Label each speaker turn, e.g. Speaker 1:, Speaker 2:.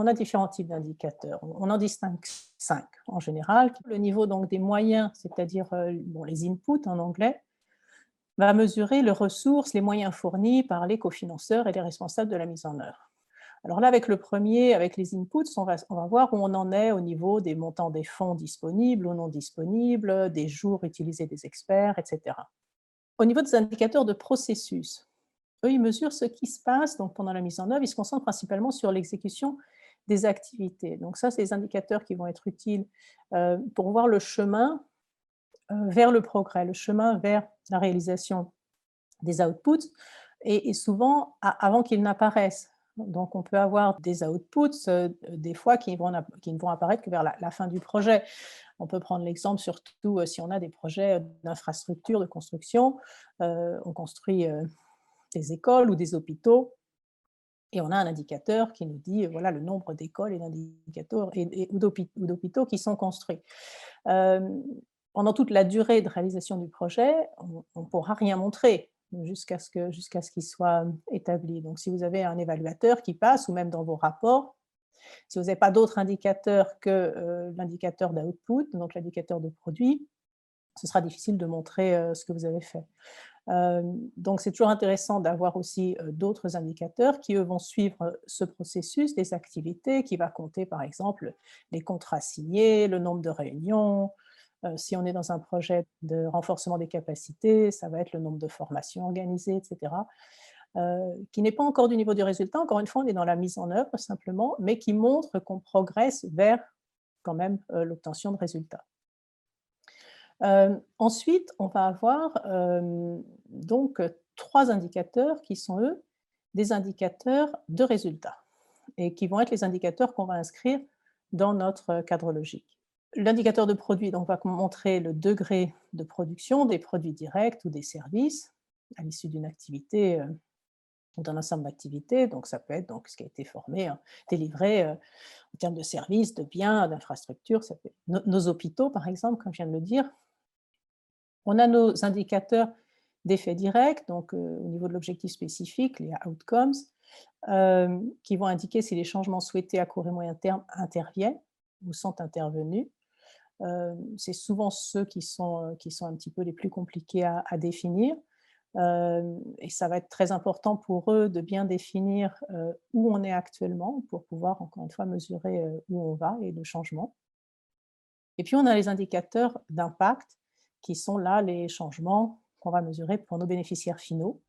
Speaker 1: on a différents types d'indicateurs. On en distingue 5 en général. Le niveau donc des moyens, c'est-à-dire bon, les inputs en anglais, va mesurer les ressources, les moyens fournis par les cofinanceurs et les responsables de la mise en œuvre. Alors là, avec le premier, avec les inputs, on va voir où on en est au niveau des montants des fonds disponibles ou non disponibles, des jours utilisés des experts, etc. Au niveau des indicateurs de processus, eux, ils mesurent ce qui se passe donc pendant la mise en œuvre. Ils se concentrent principalement sur l'exécution des activités. Donc ça, c'est des indicateurs qui vont être utiles pour voir le chemin vers le progrès, le chemin vers la réalisation des outputs et souvent avant qu'ils n'apparaissent. Donc on peut avoir des outputs des fois qui ne vont apparaître que vers la fin du projet. On peut prendre l'exemple surtout si on a des projets d'infrastructure, de construction. On construit des écoles ou des hôpitaux et on a un indicateur qui nous dit voilà le nombre d'écoles et d'indicateurs ou d'hôpitaux qui sont construits. Pendant toute la durée de réalisation du projet, on ne pourra rien montrer jusqu'à ce qu'il soit établi. Donc si vous avez un évaluateur qui passe, ou même dans vos rapports, si vous n'avez pas d'autres indicateurs que l'indicateur d'output, donc l'indicateur de produit, ce sera difficile de montrer ce que vous avez fait. Donc c'est toujours intéressant d'avoir aussi d'autres indicateurs qui, eux, vont suivre ce processus des activités, qui va compter par exemple les contrats signés, le nombre de réunions. Si on est dans un projet de renforcement des capacités, ça va être le nombre de formations organisées, etc. Qui n'est pas encore du niveau du résultat. Encore une fois, on est dans la mise en œuvre simplement, mais qui montre qu'on progresse vers quand même l'obtention de résultats. Ensuite, on va avoir donc 3 indicateurs qui sont, eux, des indicateurs de résultats et qui vont être les indicateurs qu'on va inscrire dans notre cadre logique. L'indicateur de produit donc, va montrer le degré de production des produits directs ou des services à l'issue d'une activité ou d'un ensemble d'activités. Donc ça peut être donc, ce qui a été formé, délivré en termes de services, de biens, d'infrastructures. Ça peut être nos hôpitaux, par exemple, comme je viens de le dire. On a nos indicateurs d'effets directs, donc au niveau de l'objectif spécifique, les outcomes, qui vont indiquer si les changements souhaités à court et moyen terme interviennent ou sont intervenus. C'est souvent ceux qui sont un petit peu les plus compliqués à définir. Et ça va être très important pour eux de bien définir où on est actuellement pour pouvoir, encore une fois, mesurer où on va et le changement. Et puis, on a les indicateurs d'impact qui sont là les changements qu'on va mesurer pour nos bénéficiaires finaux.